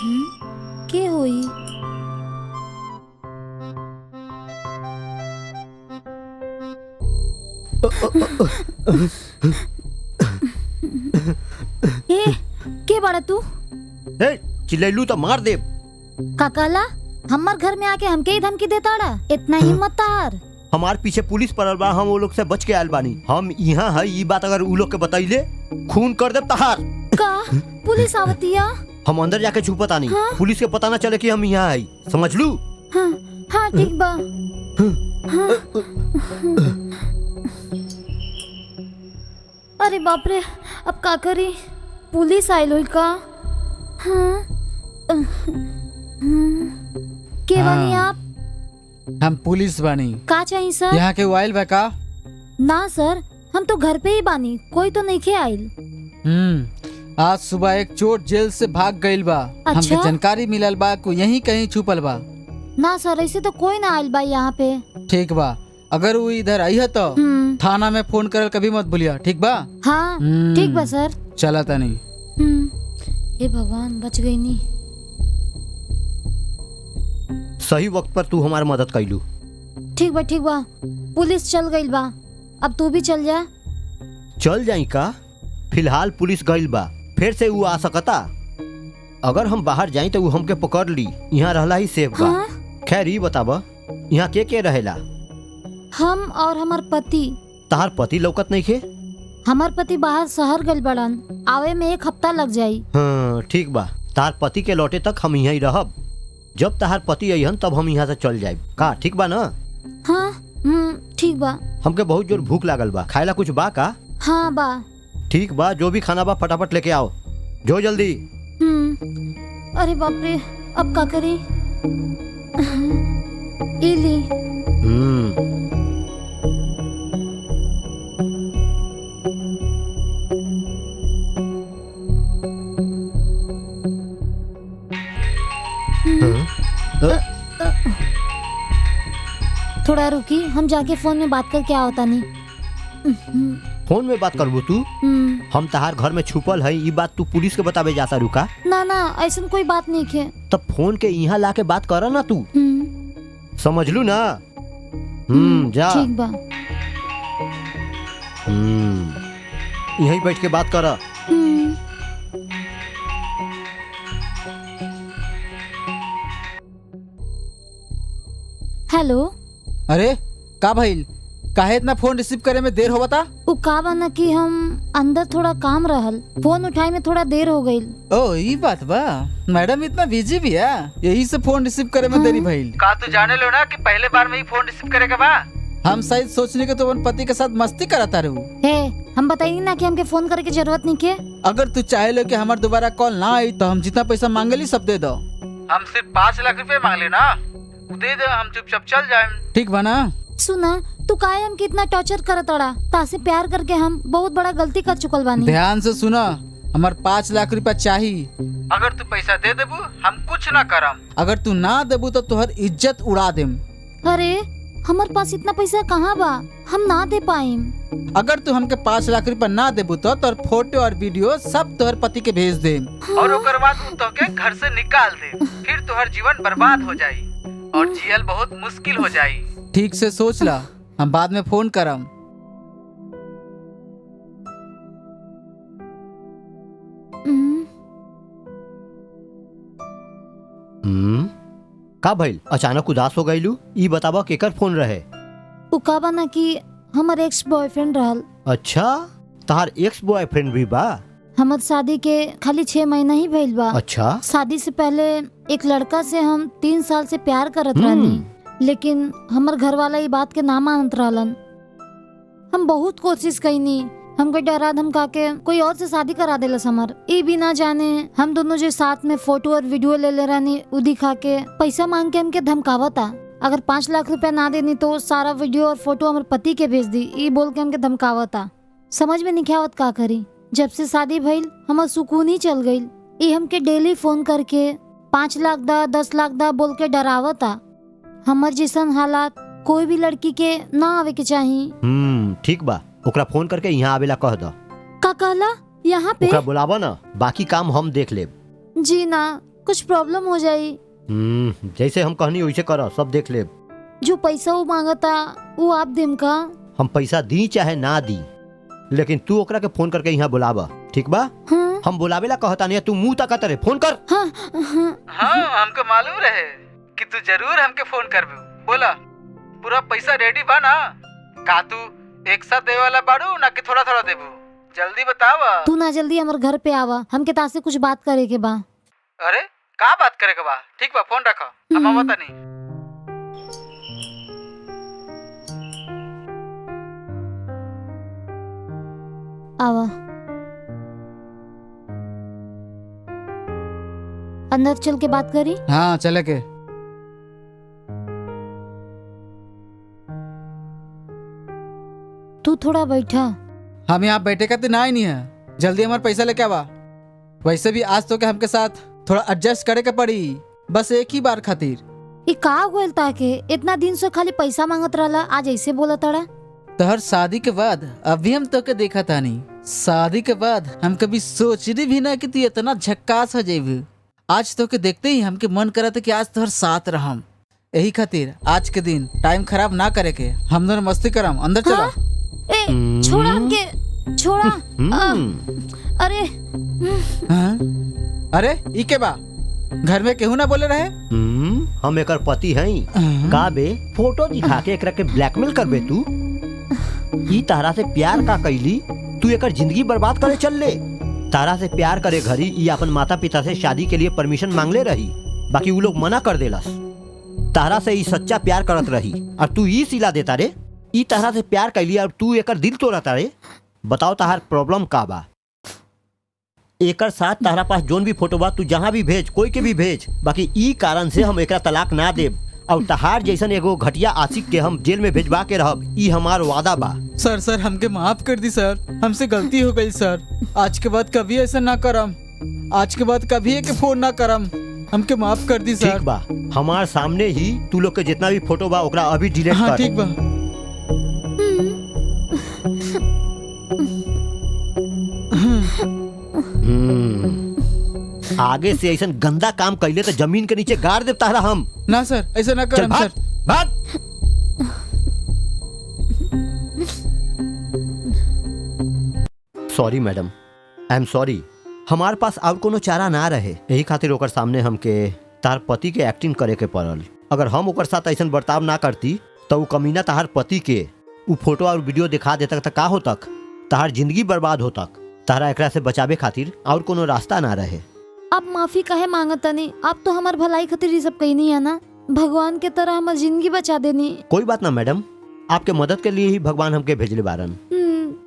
के होई? ए, के बड़ा तू? चिल्लैलू तो मार दे। काकाला हमार घर में आके हमके ही धमकी देता रहा? इतना हिम्मत तार? हमार पीछे पुलिस पड़ल बा, हम वो लोग से बच के आयल बानी। हम यहाँ है, ये बात अगर उ लोग के बताइले खून कर दे तहार। का पुलिस आवतिया? हम अंदर जाके छुपत आनी। हाँ? पुलिस के पता ना चले कि हम यहाँ है, समझ लू? हाँ हाँ ठीक बा। हाँ। अरे बाप रे, अब का करी? पुलिस आयल होई का? हाँ। के बानी आप? हम पुलिस बानी। का चाहिए सर? यहाँ के वाइल बा का? ना सर, हम तो घर पे ही बानी, कोई तो नहीं खे आइल। आज सुबह एक चोर जेल से भाग गईल बा। अच्छा? हमके जानकारी मिलल बा को यहीं कहीं छुपल बा। ना सर, ऐसे तो कोई ना आइल बा यहाँ पे। ठीक बा, अगर वो इधर आई है तो थाना में फोन करल कभी मत भूलिया, ठीक बा? हाँ ठीक बा सर। चला तनी। हे भगवान, बच गई नी। सही वक्त पर तू हमारी मदद कैलू। ठीक बा, पुलिस चल गईल बा, अब तू भी चल जा। चल जाई का? फिलहाल पुलिस गईल बा, फिर से वो आ सकता। अगर हम बाहर जाई तो वो हमके पकड़ ली। यहाँ रहला ही सेफ बा। हाँ? खैर ये बताबा, यहाँ के रहेला? हम और हमार पति। तहार पति लौकत नहीं खे? हमार पति बाहर शहर गईल बड़न, आवे में 1 हफ्ता लग जाई। हाँ ठीक बा, तहार पति के लौटे तक हम यहीं रहब। जब तहार पति अइहन तब हम यहाँ से चल जाए का? ठीक बा ना? हाँ ठीक बा। हमके बहुत जोर भूख लागल बा, खाएला कुछ बा का? हाँ बा। ठीक बा, जो भी खाना बा फटाफट लेके आओ, जो जल्दी। अरे बाप रे, अब का करी? इली। थोड़ा रुकी, हम जाके फोन में बात करके आओ तानी। फोन में बात करबो तू? हम तहार घर में छुपल है, ये बात तू पुलिस के बतावे जाता रुका? ना ना, ऐसा कोई बात नहीं है। तब फोन के यहाँ ला के बात करा ना तू, समझ लू ना? जा। ठीक बा। यहीं बैठ के बात करा। हेलो। अरे का भइल? काहे इतना फोन रिसीव करे में देर होता? वो का बना कि हम अंदर थोड़ा काम रहल, फोन उठाए में थोड़ा देर हो गई। ओ ये बात बा, मैडम इतना बिजी भी है, यही से फोन रिसीव करे में देरी भइल। का तू जाने लो ना कि पहले बार में ही फोन रिसीव करे के बा? हम शायद सोचने के तो अपन पति के साथ मस्ती करता रहू। हे, हम बताइए ना कि हमके फोन करे की जरूरत नहीं के। अगर तू चाहे लो कि हमार दोबारा कॉल ना आई तो हम जितना पैसा मांगली सब दे दो। हम सिर्फ 5 लाख रुपए मांगले ना, दे दो, हम चुपचाप चल जाए। ठीक बा ना? सुना, तू काहे हम कितना टॉर्चर करत अड़ा? तासे प्यार करके हम बहुत बड़ा गलती कर चुकल बानी। ध्यान से सुना, हमार 5 लाख रुपया चाहिए। अगर तू पैसा दे देबू हम कुछ ना करम, अगर तू ना देबू तो तुहर इज्जत उड़ा देम। अरे हमार पास इतना पैसा कहाँ बा, हम ना दे पाएम। अगर तू हमके 5 लाख रुपया ना देबू तो तोर फोटो और वीडियो सब तोहर पति के भेज देम। और ओकर बाद उ तोके घर से निकाल दे, फिर तोहर जीवन बर्बाद हो जाई और जियल बहुत मुश्किल हो जाई। ठीक से सोच ला, हम बाद में फोन करम। का भइल? अचानक उदास हो गईलू? ई बताबा केकर फोन रहे? उ का बना कि हमार एक्स बॉयफ्रेंड रहल। अच्छा, तहार एक्स बॉयफ्रेंड भी बा? हमार शादी के खाली 6 महीना ही भइल बा। अच्छा। शादी से पहले एक लड़का से हम 3 साल से प्यार करत रहनी, लेकिन हमार घर वाला ये बात के ना मानत रहलन। हम बहुत कोशिश कईनी, हमको डरा धमका के कोई और से शादी करा देलस हमार। ये भी ना जाने हम दोनों जो साथ में फोटो और वीडियो ले ले रहनी, उ दिखा के पैसा मांग के हमके धमकावता। अगर 5 लाख रुपया ना देनी तो सारा वीडियो और फोटो हमारे पति के भेज दी, ये बोल के हमके धमकावता। समझ में नहीं आवत का करी। जब से शादी भइल हमार सुकून ही चल गई। ये हमके डेली फोन करके 5 लाख दा, 10 लाख दा बोल के डरावता। हमार जैसन हालात कोई भी लड़की के ना आवे के चाहिए। ठीक बा, ओकरा फोन करके यहाँ आवेला कह दो। का कहला? यहाँ पे ओकरा बुलावा ना, बाकी काम हम देख लेब। जी ना, कुछ प्रॉब्लम हो जाई। जैसे हम कहनी वैसे कर, सब देख ले। जो पैसा वो मांगता वो आप देम का? हम पैसा दी चाहे ना दी, लेकिन तू ओकरा के फोन करके यहाँ बुलावा, ठीक बा? हाँ हम बुलावेला कहता नहीं, तू मुंह तकत रहे, फोन कर। हाँ हाँ हाँ, हमको मालूम रहे कि तू जरूर हमके फोन करबू। बोला, पूरा पैसा रेडी बा ना? का तू एक साथ देवे वाला बाड़ू ना कि थोड़ा थोड़ा देबू? जल्दी बतावा। तू ना जल्दी हमारे घर पे आवा, हमके तासे कुछ बात करे के बा। अरे का बात करे के बा? ठीक बा, फोन रखो, हम आवता नहीं। आवा, अंदर चल के बात करी। हाँ चले के। तू थोड़ा बैठा। हम यहाँ बैठे का तो ना ही नहीं है, जल्दी हमारे पैसा लेके आवा। वैसे भी आज तो के हमके साथ थोड़ा एडजस्ट करे के पड़ी, बस एक ही बार खातिर। ये का गोल ताके इतना दिन से खाली पैसा मांगत रहला, आज ऐसे बोला तड़ा? तोहर शादी के बाद अभी हम तो के देखा था नहीं, शादी के बाद हम कभी सोचनी भी ना कि तू इतना झक्कास हो जाइबू। आज तो के देखते ही हमके मन करा था कि आज तोहर साथ रहम। यही खातिर आज के दिन टाइम खराब ना करे के हम दोनों मस्ती करम। अंदर चला। ए छोड़ा हमके, छोड़ा। अरे हाँ? अरे ई के बा? घर में केहू ना बोले रहे? हम एकर पति हई। का बे, फोटो दिखा के एकरा के ब्लैकमेल करबे तू? ई तारा से प्यार का कैली, तू एकर जिंदगी बर्बाद करे चल ले। तारा से प्यार करे घरी ई अपन माता पिता से शादी के लिए परमिशन मांगले रही, बाकी वो लोग मना कर देलस। तारा से ई सच्चा प्यार करत रही और तू ई सिला देता रे। ई तारा से प्यार कैली और तू एकर दिल तोड़ता रे। बताओ ताहार प्रॉब्लम का बा? एकर साथ तारा पास जोन भी फोटो बा तू जहाँ भी भेज, कोई के भी भेज, बाकी ई कारण से हम एकरा तलाक ना देब और तहार जैसन एगो घटिया आशिक के हम जेल में भेजवा के रहब, ई हमार वादा बा। सर हमके माफ कर दी सर, हमसे गलती हो गई सर। आज के बाद कभी ऐसा ना करम, आज के बाद कभी एक फोन ना करम, हमके माफ कर दी सर। ठीक बा, हमार सामने ही तू लोग के जितना भी फोटो बा ओकरा अभी डिलीट हाँ, कर। ठीक बा। आगे से ऐसा गंदा काम कैले तो जमीन के नीचे गाड़ देता रहा हम। ना सर, ऐसा ना चल करम भाग, सर। भाग। Sorry madam, I am sorry. हमारे पास और कोनो चारा ना रहे, यही खातिर ओकर सामने हमके तार पति के एक्टिंग करे के पड़ल। अगर हम ओकर साथ ऐसा बर्ताव ना करती तो वो कमीना तार पति के वो फोटो और वीडियो दिखा देता तो का होतक? तार जिंदगी बर्बाद होतक। तारा एकरा से बचावे खातिर और कोनो रास्ता ना रहे। आप माफी काहे मांगता नहीं? आप तो हमार भलाई खातिर ये सब कही नहीं है ना। भगवान के तरह हमार जिंदगी बचा देनी। कोई बात ना मैडम, आपके मदद के लिए ही भगवान हमके भेजले बारन।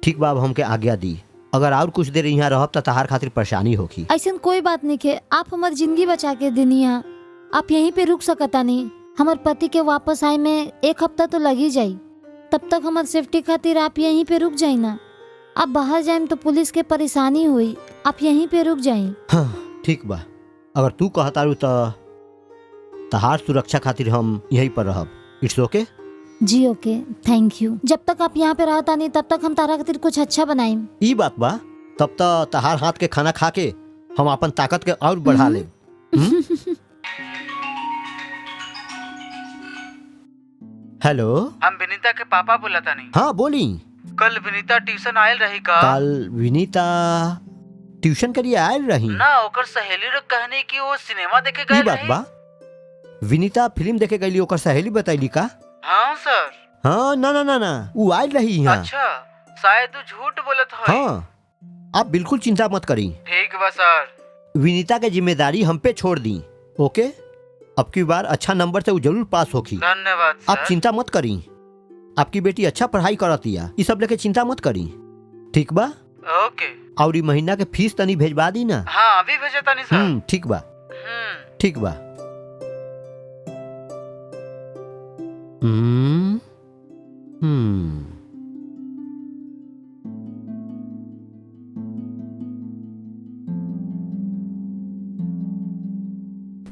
ठीक बा, अब हमके आज्ञा दी। अगर और कुछ देर यहाँ रहब तो तहार खातिर परेशानी होगी। ऐसा कोई बात नहीं के, आप हमार जिंदगी बचा के देनी है। आप यहीं पे रुक सकता नहीं। हमार पति के वापस आए में 1 हफ्ता तो लग ही जाई, तब तक हमार सेफ्टी खातिर आप यहीं पे रुक जाई ना। आप बाहर जाए तो पुलिस के परेशानी हुई, आप यहीं पे रुक जाए। हाँ ठीक बा, अगर तू कहता रू तो तहार सुरक्षा खातिर हम यहीं पर रहब। इट्स ओके? जी ओके, थैंक यू। जब तक आप यहाँ पे रहता नहीं तब तक हम तारा खातिर कुछ अच्छा बनाएं। ई बात बा, तब तो तहार हाथ के खाना खा के हम अपन ताकत के और बढ़ा ले। हेलो, हम विनीता के पापा बोला था नहीं। हाँ बोली। कल विनीता ट्यूशन आयल रही का? कल विनीता ट्यूशन के लिए आयल रही ना, ओकर सहेली लोग कहने की वो सिनेमा देखे ई गए बात रही। बा, विनीता फिल्म देखे गई, ओकर सहेली बताइली का? हाँ सर। हाँ ना ना ना ना, वो आयल रही यहाँ। अच्छा, शायद तू झूठ बोलत है। हाँ, आप बिल्कुल चिंता मत करी। ठीक बा सर। विनीता के जिम्मेदारी हम पे छोड़ दी। ओके, अब की बार अच्छा नंबर से वो जरूर पास होगी। धन्यवाद आप सर। चिंता मत करी, आपकी बेटी अच्छा पढ़ाई करती है, ये सब लेके चिंता मत करी। ठीक बा? ओके। और ये महीना के फीस तनी भेजवा दी ना। हाँ अभी भेजा नहीं सर। ठीक बा, ठीक बा।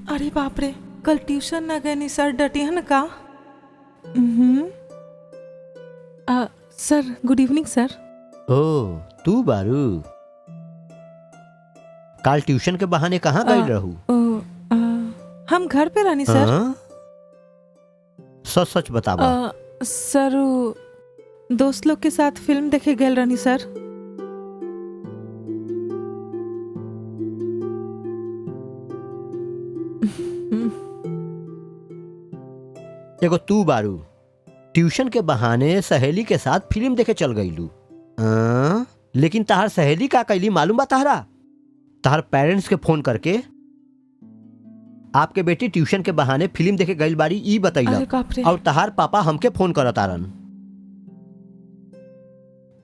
अरे बाप रे, कल ट्यूशन न गए सर डटी है न का? सर गुड इवनिंग सर। ओ तू बारू, कल ट्यूशन के बहाने कहाँ गई रहू? हम घर पे रहनी सर। हाँ? सच सच बतावा। सर दोस्त लोग के साथ फिल्म देखे गए रहनी सर। एगो तू बारू ट्यूशन के बहाने सहेली के साथ फिल्म देखे चल गईलू। लेकिन तहार सहेली का कैली मालूम बा तहरा? तहार पेरेंट्स के फोन करके आपके बेटी ट्यूशन के बहाने फिल्म देखे गईल बाड़ी ई अरे बतैला। बाप रे। और तहार पापा हमके फोन करत आरन।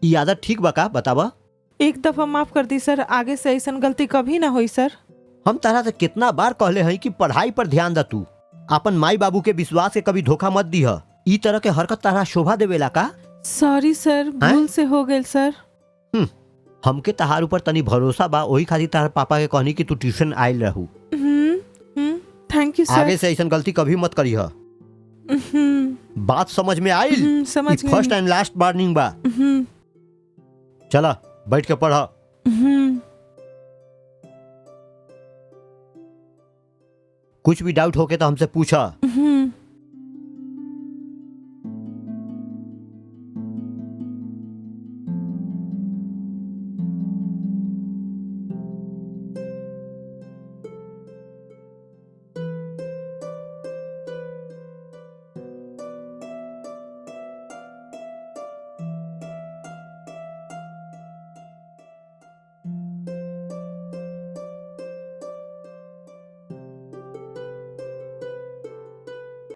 ई आदत ठीक बा का बतावा? एक दफा माफ कर दी सर, आगे से ऐसा गलती कभी ना हुई सर। हम तहरा से कितना बार कहले हैं कि पढ़ाई पर ध्यान द तू, अपन माई बाबू के विश्वास के कभी धोखा मत दी। ई तरह के हरकत तहरा शोभा देवेला का? सॉरी सर, भूल से हो गए सर। हमके तहार ऊपर तनी भरोसा बा, वही खातिर तहार पापा के कहनी कि तू ट्यूशन आयल रहू। थैंक यू सर। आगे से ऐसा गलती कभी मत करी। बात समझ में आइल? समझ गई। फर्स्ट एंड लास्ट वार्निंग बा। चला बैठ के पढ़। कुछ भी डाउट होके तो हमसे पूछा।